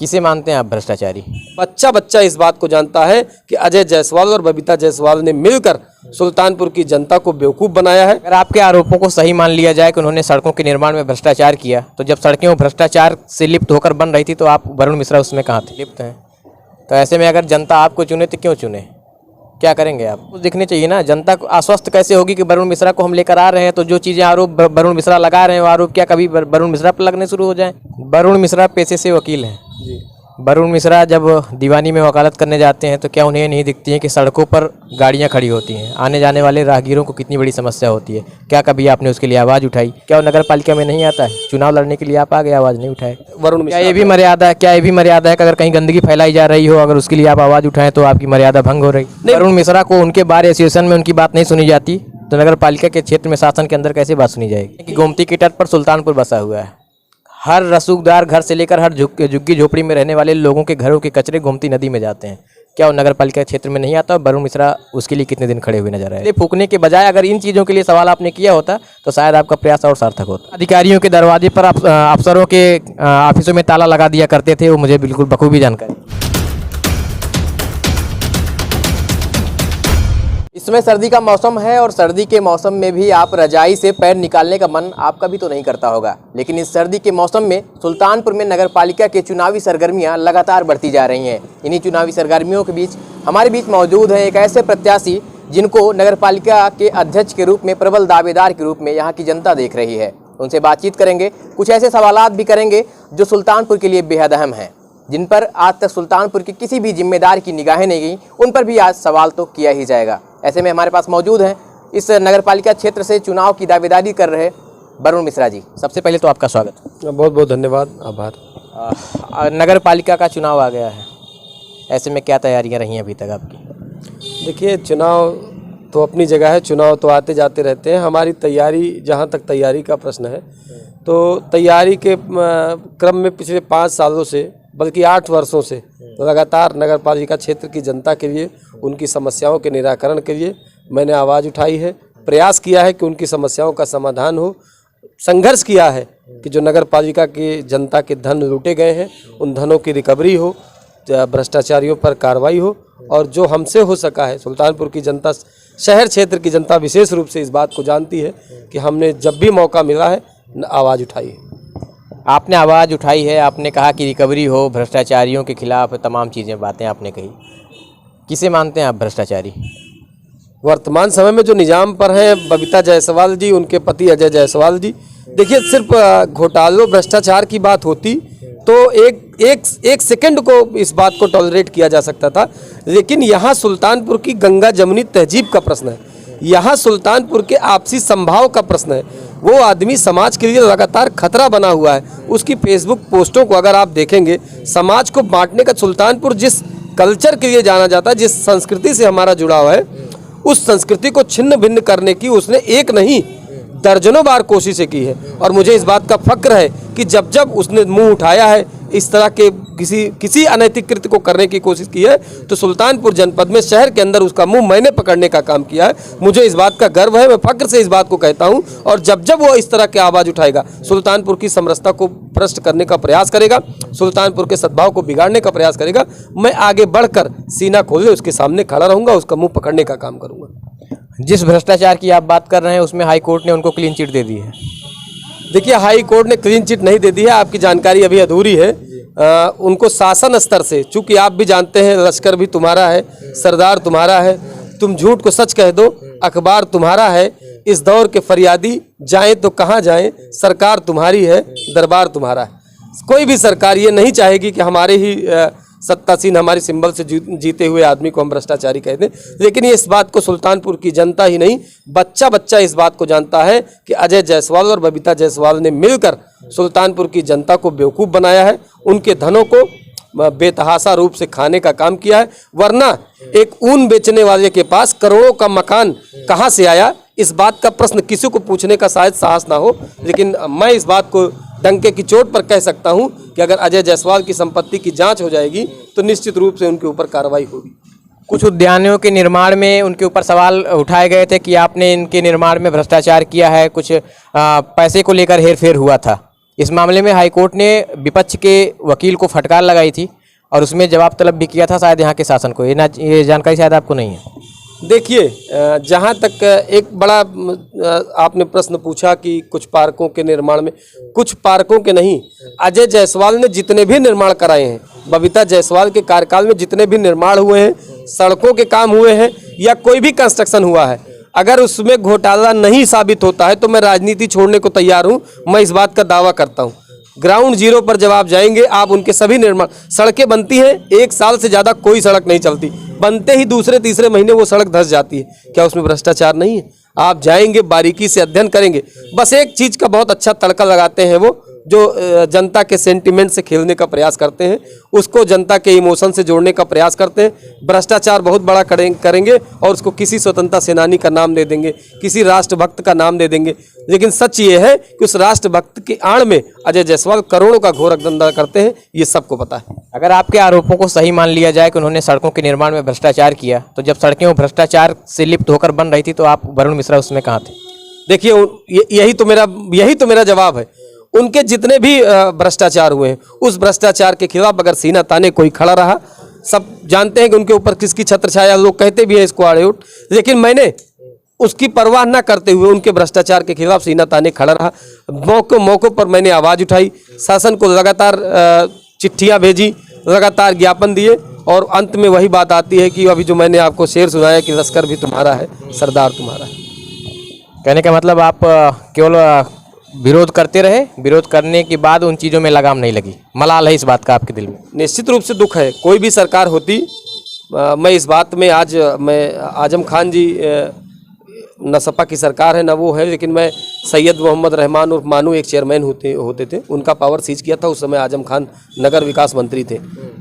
किसे मानते हैं आप भ्रष्टाचारी? बच्चा बच्चा इस बात को जानता है कि अजय जायसवाल और बबीता जायसवाल ने मिलकर सुल्तानपुर की जनता को बेवकूफ़ बनाया है। अगर आपके आरोपों को सही मान लिया जाए कि उन्होंने सड़कों के निर्माण में भ्रष्टाचार किया, तो जब सड़कें वो भ्रष्टाचार से लिप्त होकर बन रही थी तो आप वरुण मिश्रा उसमें कहाँ थे? लिप्त हैं। तो ऐसे में अगर जनता आपको चुने तो क्यों चुने? क्या करेंगे आप? कुछ दिखने चाहिए ना। जनता को आश्वस्त कैसे होगी कि वरुण मिश्रा को हम लेकर आ रहे हैं, तो जो चीज़ें आरोप वरुण मिश्रा लगा रहे हैं वो आरोप क्या कभी वरुण मिश्रा पर लगने शुरू हो जाए? वरुण मिश्रा पेशे से वकील हैं। वरुण मिश्रा जब दीवानी में वकालत करने जाते हैं तो क्या उन्हें नहीं दिखती है कि सड़कों पर गाड़ियां खड़ी होती हैं, आने जाने वाले राहगीरों को कितनी बड़ी समस्या होती है? क्या कभी आपने उसके लिए आवाज़ उठाई? क्या वो नगर पालिका में नहीं आता है? चुनाव लड़ने के लिए आप आगे आवाज़ नहीं उठाए? वरुण क्या ये भी मर्यादा है? क्या ये भी मर्यादा है कि अगर कहीं गंदगी फैलाई जा रही हो, अगर उसके लिए आप आवाज़ उठाएं तो आपकी मर्यादा भंग हो रही? वरुण मिश्रा को उनके बार एसोसिएशन में उनकी बात नहीं सुनी जाती तो नगर पालिका के क्षेत्र में शासन के अंदर कैसे बात सुनी जाएगी? कि गोमती के तट पर सुल्तानपुर बसा हुआ है। हर रसूखदार घर से लेकर हर झुग्गी झोपड़ी में रहने वाले लोगों के घरों के कचरे गोमती नदी में जाते हैं। क्या वो नगर पालिका क्षेत्र में नहीं आता? वरुण मिश्रा उसके लिए कितने दिन खड़े हुए नजर आए? फूकने के बजाय अगर इन चीज़ों के लिए सवाल आपने किया होता तो शायद आपका प्रयास और सार्थक होता। अधिकारियों के दरवाजे पर अफसरों के ऑफिसों में ताला लगा दिया करते थे, वो मुझे बिल्कुल बखूबी जानकारी। इसमें सर्दी का मौसम है और सर्दी के मौसम में भी आप रजाई से पैर निकालने का मन आपका भी तो नहीं करता होगा, लेकिन इस सर्दी के मौसम में सुल्तानपुर में नगर पालिका के चुनावी सरगर्मियां लगातार बढ़ती जा रही हैं। इन्हीं चुनावी सरगर्मियों के बीच हमारे बीच मौजूद हैं एक ऐसे प्रत्याशी जिनको नगर पालिका के अध्यक्ष के रूप में, प्रबल दावेदार के रूप में यहाँ की जनता देख रही है। उनसे बातचीत करेंगे, कुछ ऐसे सवालात भी करेंगे जो सुल्तानपुर के लिए बेहद अहम हैं, जिन पर आज तक सुल्तानपुर की किसी भी जिम्मेदार की निगाहें नहीं गई, उन पर भी आज सवाल तो किया ही जाएगा। ऐसे में हमारे पास मौजूद हैं इस नगर पालिका क्षेत्र से चुनाव की दावेदारी कर रहे वरुण मिश्रा जी। सबसे पहले तो आपका स्वागत। बहुत बहुत धन्यवाद, आभार। नगर पालिका का चुनाव आ गया है, ऐसे में क्या तैयारियां रही हैं अभी तक आपकी? देखिए, चुनाव तो अपनी जगह है, चुनाव तो आते जाते रहते हैं। हमारी तैयारी, जहाँ तक तैयारी का प्रश्न है, तो तैयारी के क्रम में पिछले 5 सालों से, बल्कि 8 वर्षों से लगातार नगर पालिका क्षेत्र की जनता के लिए, उनकी समस्याओं के निराकरण के लिए मैंने आवाज़ उठाई है, प्रयास किया है कि उनकी समस्याओं का समाधान हो, संघर्ष किया है कि जो नगर पालिका की जनता के धन लूटे गए हैं उन धनों की रिकवरी हो, भ्रष्टाचारियों पर कार्रवाई हो, और जो हमसे हो सका है। सुल्तानपुर की जनता, शहर क्षेत्र की जनता विशेष रूप से इस बात को जानती है कि हमने जब भी मौका मिला है आवाज़ उठाई है। आपने आवाज़ उठाई है, आपने कहा कि रिकवरी हो, भ्रष्टाचारियों के खिलाफ तमाम चीज़ें, बातें आपने कही। किसे मानते हैं आप भ्रष्टाचारी? वर्तमान समय में जो निजाम पर हैं बबीता जायसवाल जी, उनके पति अजय जायसवाल जी। देखिए, सिर्फ घोटालों भ्रष्टाचार की बात होती तो एक सेकंड को इस बात को टॉलरेट किया जा सकता था, लेकिन यहाँ सुल्तानपुर की गंगा जमुनी तहजीब का प्रश्न है, यहाँ सुल्तानपुर के आपसी संभाव का प्रश्न है। वो आदमी समाज के लिए लगातार खतरा बना हुआ है। उसकी फेसबुक पोस्टों को अगर आप देखेंगे, समाज को बांटने का, सुल्तानपुर जिस कल्चर के लिए जाना जाता है, जिस संस्कृति से हमारा जुड़ाव है, उस संस्कृति को छिन्न भिन्न करने की उसने एक नहीं दर्जनों बार कोशिशें की है। और मुझे इस बात का फक्र है कि जब जब उसने मुंह उठाया है, इस तरह के किसी अनैतिक कृत्य को करने की कोशिश की है, तो सुल्तानपुर जनपद में, शहर के अंदर उसका मुंह मैंने पकड़ने का काम किया है। मुझे इस बात का गर्व है, मैं फक्र से इस बात को कहता हूं। और जब जब वो इस तरह की आवाज़ उठाएगा, सुल्तानपुर की समरसता को भ्रष्ट करने का प्रयास करेगा, सुल्तानपुर के सद्भाव को बिगाड़ने का प्रयास करेगा, मैं आगे बढ़कर सीना खोले उसके सामने खड़ा रहूँगा, उसका मुँह पकड़ने का काम करूँगा। जिस भ्रष्टाचार की आप बात कर रहे हैं उसमें हाई कोर्ट ने उनको क्लीन चिट दे दी है। देखिए, हाई कोर्ट ने क्लीन चिट नहीं दे दी है, आपकी जानकारी अभी अधूरी है। उनको शासन स्तर से, चूंकि आप भी जानते हैं लश्कर भी तुम्हारा है, सरदार तुम्हारा है, तुम झूठ को सच कह दो, अखबार तुम्हारा है, इस दौर के फरियादी जाएं तो कहाँ जाएं, सरकार तुम्हारी है, दरबार तुम्हारा है। कोई भी सरकार ये नहीं चाहेगी कि हमारे ही सत्तासीन, हमारी सिंबल से जीते हुए आदमी को हम भ्रष्टाचारी कहते हैं। लेकिन ये इस बात को सुल्तानपुर की जनता ही नहीं, बच्चा बच्चा इस बात को जानता है कि अजय जायसवाल और बबीता जायसवाल ने मिलकर सुल्तानपुर की जनता को बेवकूफ़ बनाया है, उनके धनों को बेतहाशा रूप से खाने का काम किया है। वरना एक ऊन बेचने वाले के पास करोड़ों का मकान कहाँ से आया, इस बात का प्रश्न किसी को पूछने का शायद साहस ना हो। लेकिन मैं इस बात को डंके की चोट पर कह सकता हूं कि अगर अजय जायसवाल की संपत्ति की जांच हो जाएगी तो निश्चित रूप से उनके ऊपर कार्रवाई होगी। कुछ उद्यानों के निर्माण में उनके ऊपर सवाल उठाए गए थे कि आपने इनके निर्माण में भ्रष्टाचार किया है, कुछ पैसे को लेकर हेरफेर हुआ था। इस मामले में हाईकोर्ट ने विपक्ष के वकील को फटकार लगाई थी और उसमें जवाब तलब भी किया था शायद यहाँ के शासन को। ये जानकारी शायद आपको नहीं है। देखिए, जहाँ तक एक बड़ा आपने प्रश्न पूछा कि कुछ पार्कों के निर्माण में, कुछ पार्कों के नहीं, अजय जायसवाल ने जितने भी निर्माण कराए हैं, बबीता जायसवाल के कार्यकाल में जितने भी निर्माण हुए हैं, सड़कों के काम हुए हैं या कोई भी कंस्ट्रक्शन हुआ है, अगर उसमें घोटाला नहीं साबित होता है तो मैं राजनीति छोड़ने को तैयार हूँ। मैं इस बात का दावा करता हूँ। ग्राउंड जीरो पर जब आप जाएंगे, आप उनके सभी निर्माण, सड़कें बनती हैं, 1 साल से ज़्यादा कोई सड़क नहीं चलती, बनते ही दूसरे तीसरे महीने वो सड़क धंस जाती है। क्या उसमें भ्रष्टाचार नहीं है? आप जाएंगे, बारीकी से अध्ययन करेंगे। बस एक चीज़ का बहुत अच्छा तड़का लगाते हैं वो, जो जनता के सेंटिमेंट से खेलने का प्रयास करते हैं, उसको जनता के इमोशन से जोड़ने का प्रयास करते हैं। भ्रष्टाचार बहुत बड़ा करेंगे और उसको किसी स्वतंत्रता सेनानी का नाम दे देंगे, किसी राष्ट्रभक्त का नाम दे देंगे। लेकिन सच ये है कि उस राष्ट्रभक्त की आड़ में अजय जायसवाल करोड़ों का घोर धंधा करते हैं, ये सबको पता है। अगर आपके आरोपों को सही मान लिया जाए कि उन्होंने सड़कों के निर्माण में भ्रष्टाचार किया, तो जब सड़कें वो भ्रष्टाचार से लिप्त होकर बन रही थी तो आप वरुण मिश्रा उसमें कहाँ थे? देखिए, यही तो मेरा जवाब है। उनके जितने भी भ्रष्टाचार हुए हैं, उस भ्रष्टाचार के खिलाफ अगर सीना ताने कोई खड़ा रहा, सब जानते हैं कि उनके ऊपर किसकी छत्र छाया, लोग कहते भी हैं इसको आड़े उठ, लेकिन मैंने उसकी परवाह न करते हुए उनके भ्रष्टाचार के खिलाफ सीना ताने खड़ा रहा। मौकों पर मैंने आवाज़ उठाई, शासन को लगातार चिट्ठियाँ भेजी, लगातार ज्ञापन दिए और अंत में वही बात आती है कि अभी जो मैंने आपको शेर सुनाया कि लश्कर भी तुम्हारा है, सरदार तुम्हारा है। कहने का मतलब आप केवल विरोध करते रहे, विरोध करने के बाद उन चीज़ों में लगाम नहीं लगी, मलाल है इस बात का आपके दिल में? निश्चित रूप से दुख है। कोई भी सरकार होती, मैं इस बात में मैं आजम खान जी न सपा की सरकार है न वो है, लेकिन मैं सैयद मोहम्मद रहमान और मानू एक चेयरमैन होते थे, उनका पावर सीज किया था। उस समय आजम खान नगर विकास मंत्री थे,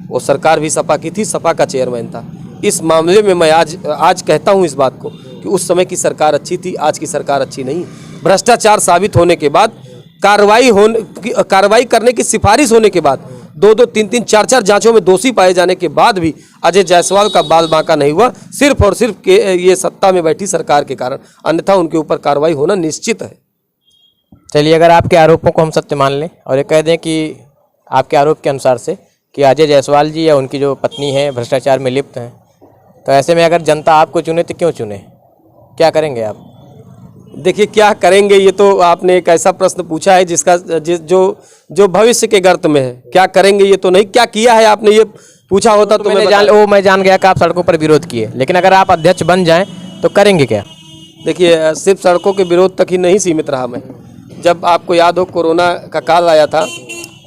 वो सरकार भी सपा की थी, सपा का चेयरमैन था। इस मामले में मैं आज कहता हूँ इस बात को कि उस समय की सरकार अच्छी थी, आज की सरकार अच्छी नहीं। भ्रष्टाचार साबित होने के बाद, कार्रवाई करने की सिफारिश होने के बाद, 2-2, 3-3, 4-4 जांचों में दोषी पाए जाने के बाद भी अजय जायसवाल का बाल बांका नहीं हुआ, सिर्फ और सिर्फ ये सत्ता में बैठी सरकार के कारण। अन्यथा उनके ऊपर कार्रवाई होना निश्चित है। चलिए, अगर आपके आरोपों को हम सत्य मान लें और ये कह दें कि आपके आरोप के अनुसार से कि अजय जायसवाल जी या उनकी जो पत्नी है भ्रष्टाचार में लिप्त हैं, तो ऐसे में अगर जनता आपको चुने तो क्यों चुने? क्या करेंगे आप? देखिए, क्या करेंगे, ये तो आपने एक ऐसा प्रश्न पूछा है जिसका जो भविष्य के गर्त में है। क्या करेंगे ये तो नहीं, क्या किया है आपने ये पूछा होता तो मैं जान गया कि आप सड़कों पर विरोध किए, लेकिन अगर आप अध्यक्ष बन जाएं तो करेंगे क्या? देखिए, सिर्फ सड़कों के विरोध तक ही नहीं सीमित रहा मैं। जब आपको याद हो कोरोना का काल आया था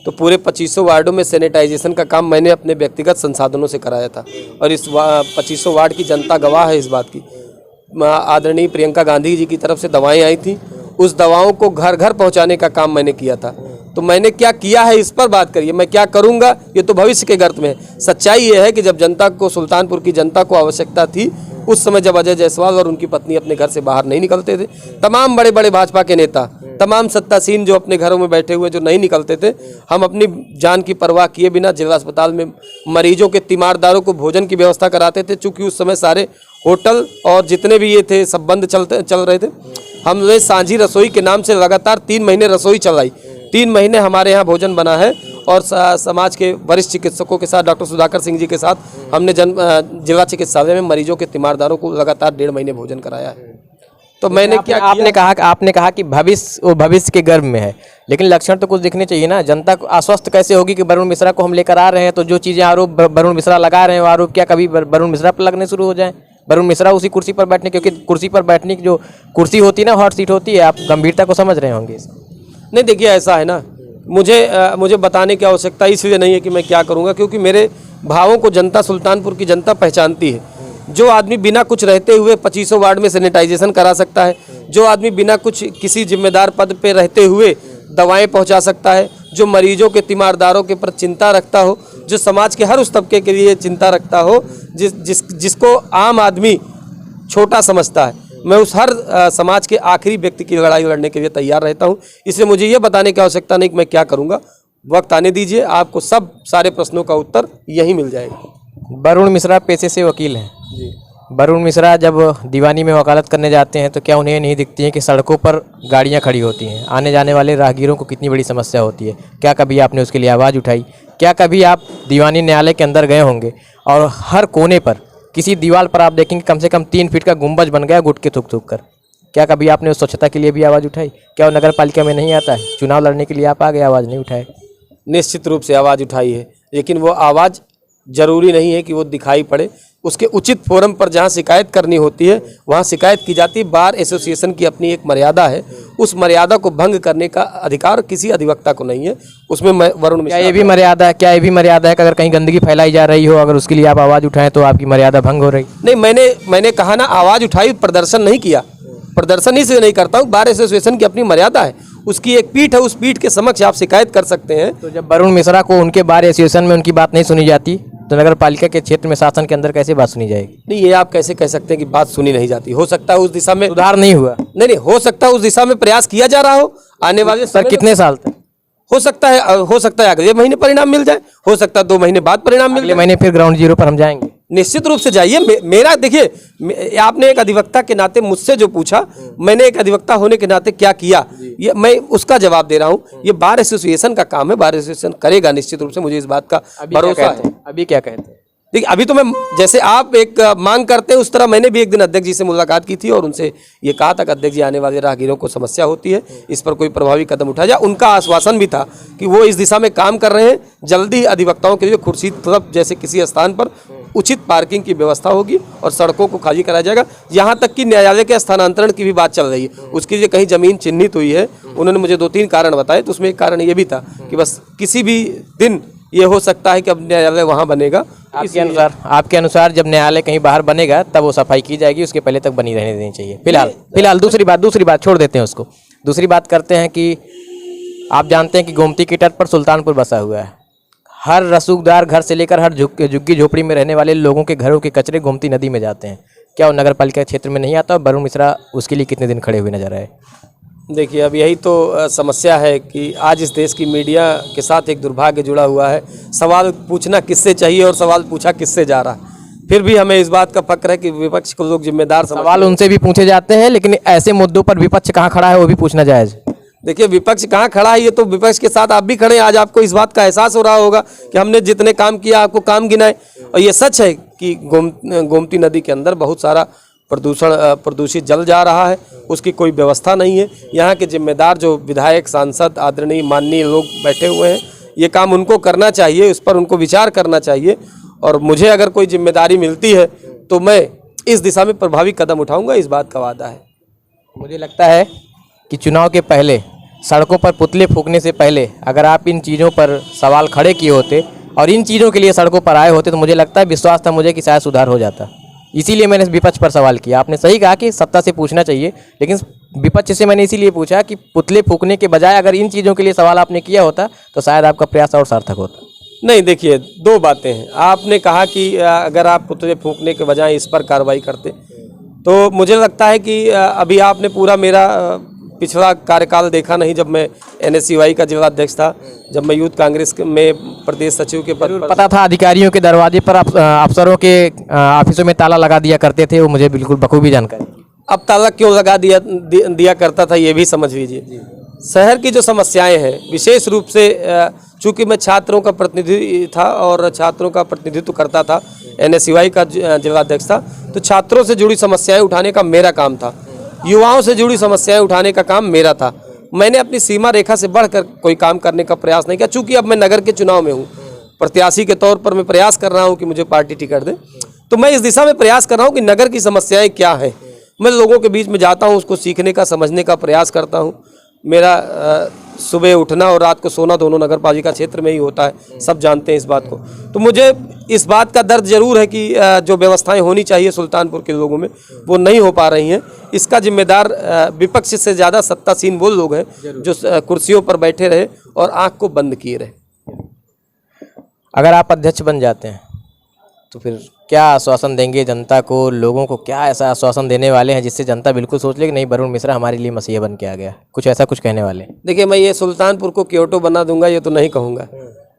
तो पूरे 2500 वार्डों में सैनिटाइजेशन का काम मैंने अपने व्यक्तिगत संसाधनों से कराया था और इस 2500 वार्ड की जनता गवाह है इस बात की। आदरणीय प्रियंका गांधी जी की तरफ से दवाएं आई थी, उस दवाओं को घर घर पहुंचाने का काम मैंने किया था। तो मैंने क्या किया है इस पर बात करिए, मैं क्या करूंगा ये तो भविष्य के गर्त में है। सच्चाई ये है कि जब जनता को, सुल्तानपुर की जनता को आवश्यकता थी, उस समय जब अजय जायसवाल और उनकी पत्नी अपने घर से बाहर नहीं निकलते थे, तमाम बड़े बड़े भाजपा के नेता, तमाम सत्तासीन जो अपने घरों में बैठे हुए जो नहीं निकलते थे, हम अपनी जान की परवाह किए बिना जिला अस्पताल में मरीजों के तीमारदारों को भोजन की व्यवस्था कराते थे। चूँकि उस समय सारे होटल और जितने भी ये थे सब बंद चल रहे थे। हमने सांझी रसोई के नाम से लगातार 3 महीने रसोई चलाई। 3 महीने हमारे यहाँ भोजन बना है और समाज के वरिष्ठ चिकित्सकों के साथ, डॉक्टर सुधाकर सिंह जी के साथ हमने जिला चिकित्सालय में मरीजों के तीमारदारों को लगातार 1.5 महीने भोजन कराया है। तो मैंने आपने कहा कि भविष्य के गर्भ में है, लेकिन लक्षण तो कुछ दिखने चाहिए ना। जनता को आश्वस्त कैसे होगी कि वरुण मिश्रा को हम लेकर आ रहे हैं, तो जो चीज़ें आरोप वरुण मिश्रा लगा रहे हैं वो आरोप क्या कभी वरुण मिश्रा पर लगने शुरू हो जाए? वरुण मिश्रा उसी कुर्सी पर बैठने, क्योंकि कुर्सी पर बैठने की जो कुर्सी होती है ना, हॉट सीट होती है, आप गंभीरता को समझ रहे होंगे। नहीं, देखिए ऐसा है ना, मुझे बताने की आवश्यकता इसलिए नहीं है कि मैं क्या करूँगा, क्योंकि मेरे भावों को जनता, सुल्तानपुर की जनता पहचानती है। जो आदमी बिना कुछ रहते हुए 2500 वार्ड में सैनिटाइजेशन करा सकता है, जो आदमी बिना कुछ किसी जिम्मेदार पद पे रहते हुए दवाएं पहुंचा सकता है, जो मरीजों के तीमारदारों के प्रति चिंता रखता हो, जो समाज के हर उस तबके के लिए चिंता रखता हो, जिसको आम आदमी छोटा समझता है, मैं उस हर समाज के आखिरी व्यक्ति की लड़ाई लड़ने के लिए तैयार रहता हूं। इसलिए मुझे ये बताने की आवश्यकता नहीं कि मैं क्या करूंगा। वक्त आने दीजिए, आपको सब सारे प्रश्नों का उत्तर यहीं मिल जाएगा। वरुण मिश्रा पेशे से वकील हैं जी, वरुण मिश्रा जब दीवानी में वकालत करने जाते हैं तो क्या उन्हें नहीं दिखती है कि सड़कों पर गाड़ियां खड़ी होती हैं, आने जाने वाले राहगीरों को कितनी बड़ी समस्या होती है? क्या कभी आपने उसके लिए आवाज़ उठाई? क्या कभी आप दीवानी न्यायालय के अंदर गए होंगे और हर कोने पर किसी दीवार पर आप देखेंगे कम से कम 3 फीट का गुंबज बन गया गुटके थूक थूक कर? क्या कभी आपने उस स्वच्छता के लिए भी आवाज़ उठाई? क्या वो नगर पालिका में नहीं आता है? चुनाव लड़ने के लिए आप आगे आवाज़ नहीं उठाए? निश्चित रूप से आवाज़ उठाई है, लेकिन वो आवाज़ जरूरी नहीं है कि वो दिखाई पड़े। उसके उचित फोरम पर जहाँ शिकायत करनी होती है वहाँ शिकायत की जाती है। बार एसोसिएशन की अपनी एक मर्यादा है, उस मर्यादा को भंग करने का अधिकार किसी अधिवक्ता को नहीं है। उसमें मैं वरुण मिश्रा, क्या ये भी मर्यादा है कि अगर कहीं गंदगी फैलाई जा रही हो, अगर उसके लिए आप आवाज़ उठाएं तो आपकी मर्यादा भंग हो रही? नहीं, मैंने कहा ना, आवाज़ उठाई, प्रदर्शन नहीं किया। प्रदर्शन ही से नहीं करता हूँ। बार एसोसिएशन की अपनी मर्यादा है, उसकी एक पीठ है, उस पीठ के समक्ष आप शिकायत कर सकते हैं। तो जब वरुण मिश्रा को उनके बार एसोसिएशन में उनकी बात नहीं सुनी जाती तो नगर पालिका के क्षेत्र में शासन के अंदर कैसे बात सुनी जाएगी? नहीं, ये आप कैसे कह सकते हैं कि बात सुनी नहीं जाती? हो सकता है उस दिशा में सुधार नहीं हुआ। नहीं, हो सकता है उस दिशा में प्रयास किया जा रहा हो। आने वाले सर कितने साल तक? हो सकता है अगले महीने परिणाम मिल जाए, हो सकता है 2 महीने बाद परिणाम मिल अगले जाए। महीने फिर ग्राउंड जीरो पर हम जाएंगे। निश्चित रूप से जाइए। मेरा देखिए, आपने एक अधिवक्ता के नाते मुझसे जो पूछा, मैंने एक अधिवक्ता होने के नाते क्या किया, ये मैं उसका जवाब दे रहा हूँ। ये बार एसोसिएशन का काम है, बार एसोसिएशन करेगा निश्चित रूप से, मुझे इस बात का भरोसा है। अभी क्या कहते हैं? देखिए, अभी तो मैं, जैसे आप एक मांग करते हैं उस तरह मैंने भी एक दिन अध्यक्ष जी से मुलाकात की थी और उनसे ये कहा था कि अध्यक्ष जी, आने वाले राहगीरों को समस्या होती है, इस पर कोई प्रभावी कदम उठाया जाए। उनका आश्वासन भी था कि वो इस दिशा में काम कर रहे हैं। जल्दी अधिवक्ताओं के लिए खुर्शीद तरफ जैसे किसी स्थान पर उचित पार्किंग की व्यवस्था होगी और सड़कों को खाली कराया जाएगा। यहाँ तक कि न्यायालय के स्थानांतरण की भी बात चल रही है, उसके लिए कहीं जमीन चिन्हित हुई है। उन्होंने मुझे 2-3 कारण बताए, तो उसमें एक कारण ये भी था कि बस किसी भी दिन ये हो सकता है कि अब न्यायालय वहाँ बनेगा। आपके अनुसार जब न्यायालय कहीं बाहर बनेगा तब वो सफाई की जाएगी, उसके पहले तक बनी रहने देनी चाहिए। फिलहाल दूसरी बात छोड़ देते हैं उसको। दूसरी बात करते हैं कि आप जानते हैं कि गोमती के तट पर सुल्तानपुर बसा हुआ है। हर रसूखदार घर से लेकर हर झुग्गी झोपड़ी में रहने वाले लोगों के घरों के कचरे गोमती नदी में जाते हैं। क्या वो नगर पालिका क्षेत्र में नहीं आता? वरुण मिश्रा उसके लिए कितने दिन खड़े हुए नजर आए? देखिए, अब यही तो समस्या है कि आज इस देश की मीडिया के साथ एक दुर्भाग्य जुड़ा हुआ है। सवाल पूछना किससे चाहिए और सवाल पूछा किससे जा रहा है। फिर भी हमें इस बात का फक्र है कि विपक्ष को लोग जिम्मेदार सवाल उनसे भी पूछे जाते हैं, लेकिन ऐसे मुद्दों पर विपक्ष कहाँ खड़ा है वो भी पूछना जायज़। देखिए, विपक्ष कहाँ खड़ा है, ये तो विपक्ष के साथ आप भी खड़े हैं। आज आपको इस बात का एहसास हो रहा होगा कि हमने जितने काम किया आपको काम गिनाए। और ये सच है कि गोमती नदी के अंदर बहुत सारा प्रदूषित जल जा रहा है, उसकी कोई व्यवस्था नहीं है। यहाँ के जिम्मेदार जो विधायक, सांसद, आदरणीय माननीय लोग बैठे हुए हैं, ये काम उनको करना चाहिए, उस पर उनको विचार करना चाहिए। और मुझे अगर कोई जिम्मेदारी मिलती है तो मैं इस दिशा में प्रभावी कदम उठाऊंगा, इस बात का वादा है। मुझे लगता है कि चुनाव के पहले सड़कों पर पुतले फूंकने से पहले अगर आप इन चीज़ों पर सवाल खड़े किए होते और इन चीज़ों के लिए सड़कों पर आए होते तो मुझे लगता है, विश्वास था मुझे कि शायद सुधार हो जाता। इसीलिए मैंने विपक्ष पर सवाल किया। आपने सही कहा कि सत्ता से पूछना चाहिए, लेकिन विपक्ष से मैंने इसीलिए पूछा कि पुतले फूंकने के बजाय अगर इन चीज़ों के लिए सवाल आपने किया होता तो शायद आपका प्रयास और सार्थक होता। नहीं, देखिए, 2 बातें हैं। आपने कहा कि अगर आप पुतले फूंकने के बजाय इस पर कार्रवाई करते, तो मुझे लगता है कि अभी आपने पूरा मेरा पिछड़ा कार्यकाल देखा नहीं। जब मैं NSCY का जिलाध्यक्ष था, जब मैं यूथ कांग्रेस में प्रदेश सचिव के पद पर, पता था अधिकारियों के दरवाजे पर अफसरों के ऑफिसों में ताला लगा दिया करते थे, वो मुझे बिल्कुल बखूबी जानकारी। अब ताला क्यों लगा दिया करता था, ये भी समझ लीजिए। शहर की जो समस्याएं हैं, विशेष रूप से चूंकि मैं छात्रों का प्रतिनिधि था और छात्रों का प्रतिनिधित्व करता था, NSCY का जिलाध्यक्ष था, तो छात्रों से जुड़ी समस्याएं उठाने का मेरा काम था, युवाओं से जुड़ी समस्याएं उठाने का काम मेरा था। मैंने अपनी सीमा रेखा से बढ़कर कोई काम करने का प्रयास नहीं किया। चूंकि अब मैं नगर के चुनाव में हूँ, प्रत्याशी के तौर पर मैं प्रयास कर रहा हूँ कि मुझे पार्टी टिकट दे, तो मैं इस दिशा में प्रयास कर रहा हूँ कि नगर की समस्याएं क्या हैं। मैं लोगों के बीच में जाता हूँ, उसको सीखने का, समझने का प्रयास करता हूँ। मेरा सुबह उठना और रात को सोना दोनों नगर पालिका क्षेत्र में ही होता है, सब जानते हैं इस बात को। तो मुझे इस बात का दर्द जरूर है कि जो व्यवस्थाएं होनी चाहिए सुल्तानपुर के लोगों में वो नहीं हो पा रही हैं। इसका जिम्मेदार विपक्ष से ज़्यादा सत्तासीन वो लोग हैं जो कुर्सियों पर बैठे रहे और आंख को बंद किए रहे। अगर आप अध्यक्ष बन जाते हैं तो फिर क्या आश्वासन देंगे जनता को, लोगों को क्या ऐसा आश्वासन देने वाले हैं जिससे जनता बिल्कुल सोच ले कि नहीं, वरुण मिश्रा हमारे लिए मसीहा बन के आ गया? कुछ कहने वाले? देखिए, मैं ये सुल्तानपुर को क्योटो बना दूंगा ये तो नहीं कहूँगा,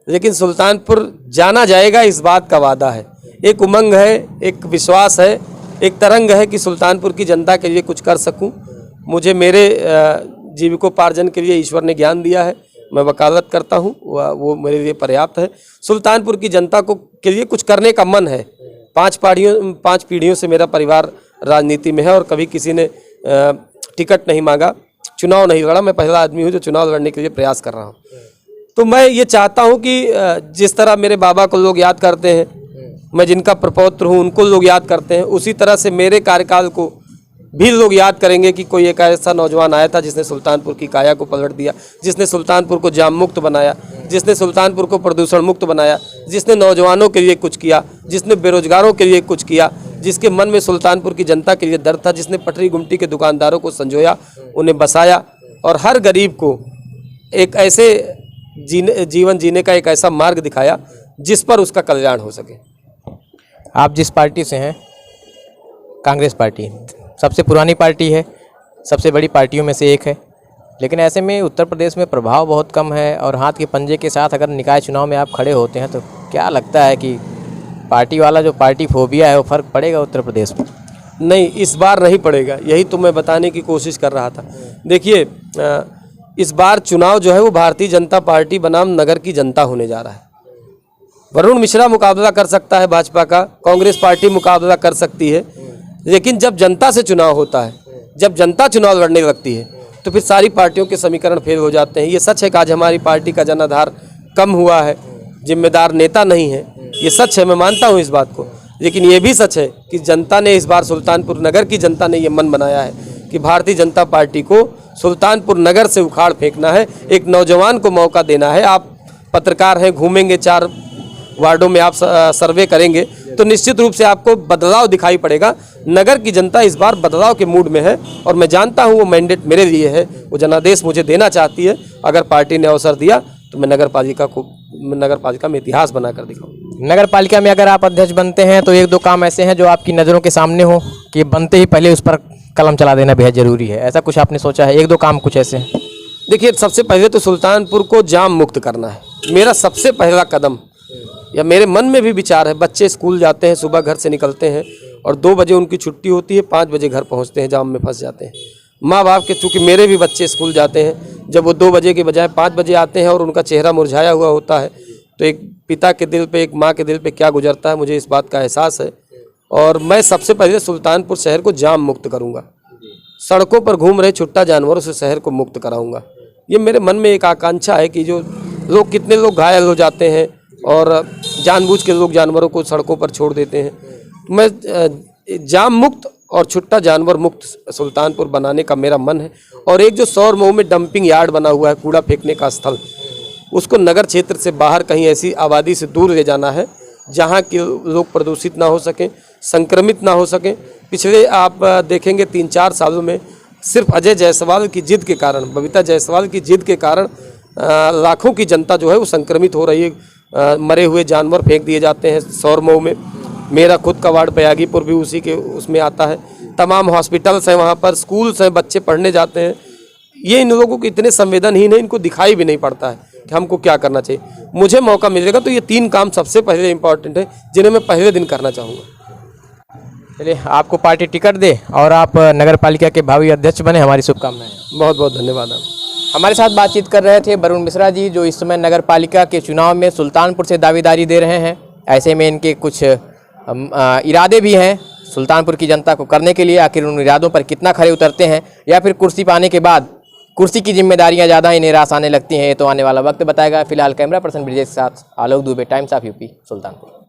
लेकिन सुल्तानपुर जाना जाएगा, इस बात का वादा है। एक उमंग है, एक विश्वास है एक तरंग है कि सुल्तानपुर की जनता के लिए कुछ कर सकूं। मुझे मेरे जीविकोपार्जन के लिए ईश्वर ने ज्ञान दिया है, मैं वकालत करता हूं, वो मेरे लिए पर्याप्त है। सुल्तानपुर की जनता को के लिए कुछ करने का मन है। 5 पीढ़ियों से मेरा परिवार राजनीति में है और कभी किसी ने टिकट नहीं मांगा, चुनाव नहीं लड़ा। मैं पहला आदमी हूं जो चुनाव लड़ने के लिए प्रयास कर रहा हूं। तो मैं ये चाहता हूं कि जिस तरह मेरे बाबा को लोग याद करते हैं, मैं जिनका प्रपौत्र हूं उनको लोग याद करते हैं, उसी तरह से मेरे कार्यकाल को भी लोग याद करेंगे कि कोई एक ऐसा नौजवान आया था जिसने सुल्तानपुर की काया को पलट दिया, जिसने सुल्तानपुर को जाम मुक्त बनाया, जिसने सुल्तानपुर को प्रदूषण मुक्त बनाया, जिसने नौजवानों के लिए कुछ किया, जिसने बेरोजगारों के लिए कुछ किया, जिसके मन में सुल्तानपुर की जनता के लिए दर्द था, जिसने पटरी गुमटी के दुकानदारों को संजोया, उन्हें बसाया और हर गरीब को एक ऐसे जीवन जीने का एक ऐसा मार्ग दिखाया जिस पर उसका कल्याण हो सके। आप जिस पार्टी से हैं, कांग्रेस पार्टी सबसे पुरानी पार्टी है, सबसे बड़ी पार्टियों में से एक है, लेकिन ऐसे में उत्तर प्रदेश में प्रभाव बहुत कम है और हाथ के पंजे के साथ अगर निकाय चुनाव में आप खड़े होते हैं तो क्या लगता है कि पार्टी वाला जो पार्टी फोबिया है वो फ़र्क पड़ेगा उत्तर प्रदेश में? नहीं, इस बार नहीं पड़ेगा, यही तो मैं बताने की कोशिश कर रहा था। देखिए, इस बार चुनाव जो है वो भारतीय जनता पार्टी बनाम नगर की जनता होने जा रहा है। वरुण मिश्रा मुकाबला कर सकता है भाजपा का, कांग्रेस पार्टी मुकाबला कर सकती है, लेकिन जब जनता से चुनाव होता है, जब जनता चुनाव लड़ने लगती है तो फिर सारी पार्टियों के समीकरण फेल हो जाते हैं। ये सच है कि आज हमारी पार्टी का जनाधार कम हुआ है, जिम्मेदार नेता नहीं है, ये सच है, मैं मानता हूँ इस बात को। लेकिन ये भी सच है कि जनता ने इस बार सुल्तानपुर नगर की जनता ने ये मन बनाया है कि भारतीय जनता पार्टी को सुल्तानपुर नगर से उखाड़ फेंकना है, एक नौजवान को मौका देना है। आप पत्रकार हैं, घूमेंगे, 4 वार्डों में आप सर्वे करेंगे तो निश्चित रूप से आपको बदलाव दिखाई पड़ेगा। नगर की जनता इस बार बदलाव के मूड में है और मैं जानता हूं वो मैंडेट मेरे लिए है, वो जनादेश मुझे देना चाहती है। अगर पार्टी ने अवसर दिया तो मैं नगर पालिका में इतिहास बनाकर दिखाऊं। नगर पालिका में अगर आप अध्यक्ष बनते हैं तो 1-2 काम ऐसे हैं जो आपकी नज़रों के सामने हो कि बनते ही पहले उस पर कलम चला देना बेहद ज़रूरी है, ऐसा कुछ आपने सोचा है? 1-2 काम कुछ ऐसे हैं। देखिए, सबसे पहले तो सुल्तानपुर को जाम मुक्त करना है मेरा सबसे पहला कदम, या मेरे मन में भी विचार है। बच्चे स्कूल जाते हैं, सुबह घर से निकलते हैं और 2 बजे उनकी छुट्टी होती है, 5 बजे घर पहुंचते हैं, जाम में फंस जाते हैं। माँ बाप के, चूँकि मेरे भी बच्चे स्कूल जाते हैं, जब वो 2 बजे के बजाय 5 बजे आते हैं और उनका चेहरा मुरझाया हुआ होता है तो एक पिता के दिल पे, एक माँ के दिल पे क्या गुजरता है, मुझे इस बात का एहसास है। और मैं सबसे पहले सुल्तानपुर शहर को जाम मुक्त करूँगा, सड़कों पर घूम रहे छुट्टा जानवरों से शहर को मुक्त कराऊँगा। ये मेरे मन में एक आकांक्षा है कि जो लोग, कितने लोग घायल हो जाते हैं और जानबूझ के लोग जानवरों को सड़कों पर छोड़ देते हैं। मैं जाम मुक्त और छुट्टा जानवर मुक्त सुल्तानपुर बनाने का मेरा मन है। और एक जो सौर मऊ में डंपिंग यार्ड बना हुआ है, कूड़ा फेंकने का स्थल, उसको नगर क्षेत्र से बाहर कहीं ऐसी आबादी से दूर ले जाना है जहाँ के लोग प्रदूषित ना हो सकें, संक्रमित ना हो सकें। पिछले आप देखेंगे 3-4 सालों में सिर्फ अजय जायसवाल की जिद के कारण, बबीता जायसवाल की जिद के कारण लाखों की जनता जो है वो संक्रमित हो रही है। मरे हुए जानवर फेंक दिए जाते हैं सौर मऊ में। मेरा खुद का वार्ड बयागीपुर भी उसी के उसमें आता है। तमाम हॉस्पिटल्स हैं, वहाँ पर स्कूल्स हैं, बच्चे पढ़ने जाते हैं। ये इन लोगों को इतने संवेदनहीन है, इनको दिखाई भी नहीं पड़ता है कि हमको क्या करना चाहिए। मुझे मौका मिलेगा तो ये 3 काम सबसे पहले इम्पॉर्टेंट है जिन्हें मैं पहले दिन करना चाहूँगा। चलिए, आपको पार्टी टिकट दे और आप नगर पालिका के भावी अध्यक्ष बने, हमारी शुभकामनाएं। बहुत बहुत धन्यवाद। आप हमारे साथ बातचीत कर रहे थे वरुण मिश्रा जी, जो इस समय नगर पालिका के चुनाव में सुल्तानपुर से दावेदारी दे रहे हैं। ऐसे में इनके कुछ इरादे भी हैं सुल्तानपुर की जनता को करने के लिए। आखिर उन इरादों पर कितना खरे उतरते हैं या फिर कुर्सी पाने के बाद कुर्सी की जिम्मेदारियां ज़्यादा इन्हें रास आने लगती हैं, ये तो आने वाला वक्त बताएगा। फिलहाल कैमरा पर्सन ब्रिजेश के साथ Alok Dubey, Times of UP, Sultanpur.